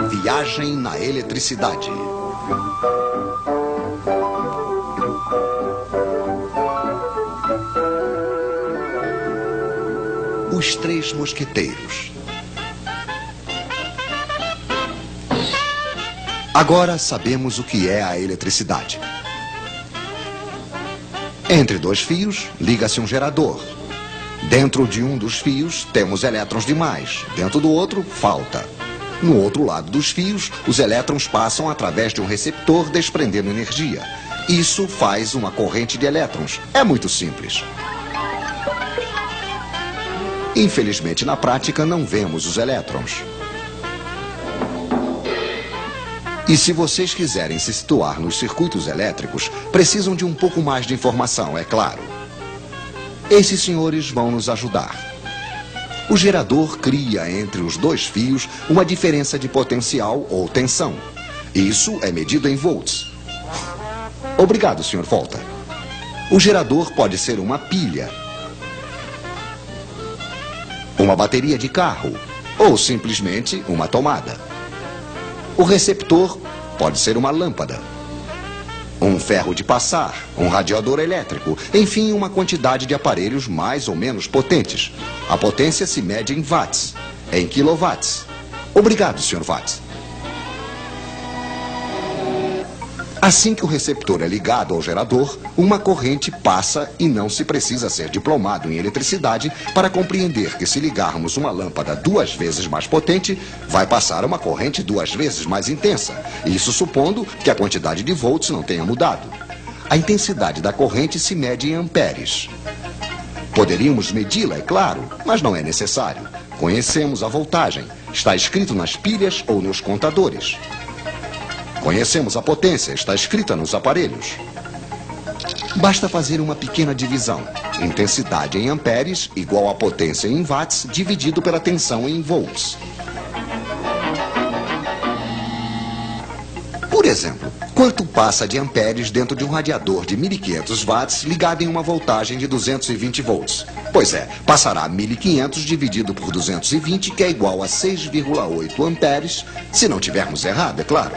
Viagem na eletricidade. Os Três Mosqueteiros. Agora sabemos o que é a eletricidade. Entre dois fios, liga-se um gerador. Dentro de um dos fios, temos elétrons demais. Dentro do outro, falta. No outro lado dos fios, os elétrons passam através de um receptor, desprendendo energia. Isso faz uma corrente de elétrons. É muito simples. Infelizmente, na prática, não vemos os elétrons. E se vocês quiserem se situar nos circuitos elétricos, precisam de um pouco mais de informação, é claro. Esses senhores vão nos ajudar. O gerador cria entre os dois fios uma diferença de potencial ou tensão. Isso é medido em volts. Obrigado, Sr. Volta. O gerador pode ser uma pilha, uma bateria de carro ou simplesmente uma tomada. O receptor pode ser uma lâmpada, um ferro de passar, um radiador elétrico, enfim, uma quantidade de aparelhos mais ou menos potentes. A potência se mede em watts, em quilowatts. Obrigado, Sr. Watts. Assim que o receptor é ligado ao gerador, uma corrente passa e não se precisa ser diplomado em eletricidade para compreender que se ligarmos uma lâmpada 2 vezes mais potente, vai passar uma corrente 2 vezes mais intensa. Isso supondo que a quantidade de volts não tenha mudado. A intensidade da corrente se mede em amperes. Poderíamos medi-la, é claro, mas não é necessário. Conhecemos a voltagem. Está escrito nas pilhas ou nos contadores. Conhecemos a potência, está escrita nos aparelhos. Basta fazer uma pequena divisão. Intensidade em amperes igual a potência em watts dividido pela tensão em volts. Por exemplo, quanto passa de amperes dentro de um radiador de 1.500 watts ligado em uma voltagem de 220 volts? Pois é, passará 1.500 dividido por 220, que é igual a 6,8 amperes, se não tivermos errado, é claro.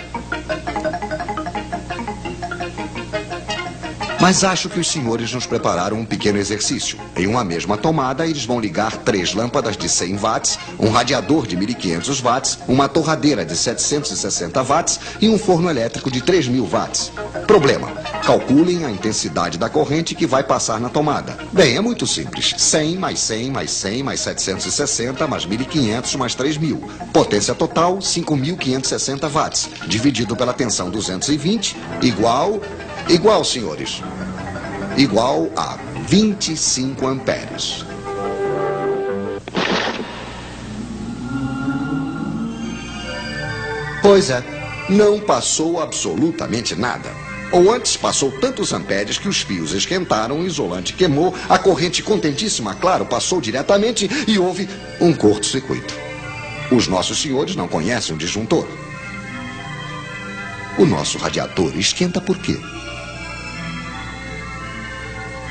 Mas acho que os senhores nos prepararam um pequeno exercício. Em uma mesma tomada, eles vão ligar 3 lâmpadas de 100 watts, um radiador de 1.500 watts, uma torradeira de 760 watts e um forno elétrico de 3.000 watts. Problema: calculem a intensidade da corrente que vai passar na tomada. Bem, é muito simples. 100 mais 100 mais 100 mais 760 mais 1.500 mais 3.000. Potência total, 5.560 watts. Dividido pela tensão 220, igual, senhores, igual a 25 amperes. Pois é, não passou absolutamente nada. Ou antes, passou tantos amperes que os fios esquentaram, o isolante queimou, a corrente contentíssima, claro, passou diretamente e houve um curto-circuito. Os nossos senhores não conhecem o disjuntor. O nosso radiador esquenta por quê?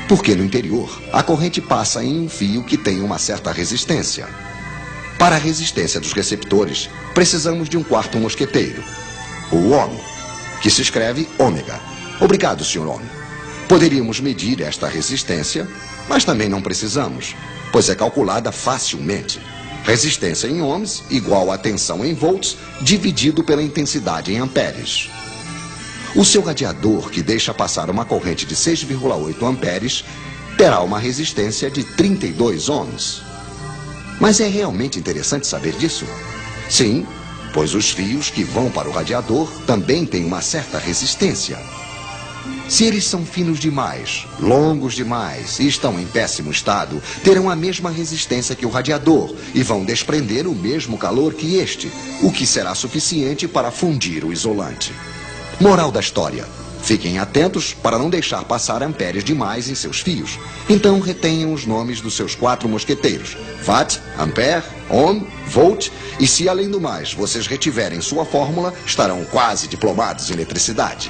Porque no interior, a corrente passa em um fio que tem uma certa resistência. Para a resistência dos receptores, precisamos de um quarto mosqueteiro, o ohm, que se escreve ômega. Obrigado, Sr. Ohm. Poderíamos medir esta resistência, mas também não precisamos, pois é calculada facilmente. Resistência em ohms igual a tensão em volts dividido pela intensidade em amperes. O seu radiador, que deixa passar uma corrente de 6,8 amperes, terá uma resistência de 32 ohms. Mas é realmente interessante saber disso? Sim, pois os fios que vão para o radiador também têm uma certa resistência. Se eles são finos demais, longos demais e estão em péssimo estado, terão a mesma resistência que o radiador e vão desprender o mesmo calor que este, o que será suficiente para fundir o isolante. Moral da história: fiquem atentos para não deixar passar amperes demais em seus fios. Então retenham os nomes dos seus 4 mosqueteiros: watt, ampere, ohm, volt, e se além do mais vocês retiverem sua fórmula, estarão quase diplomados em eletricidade.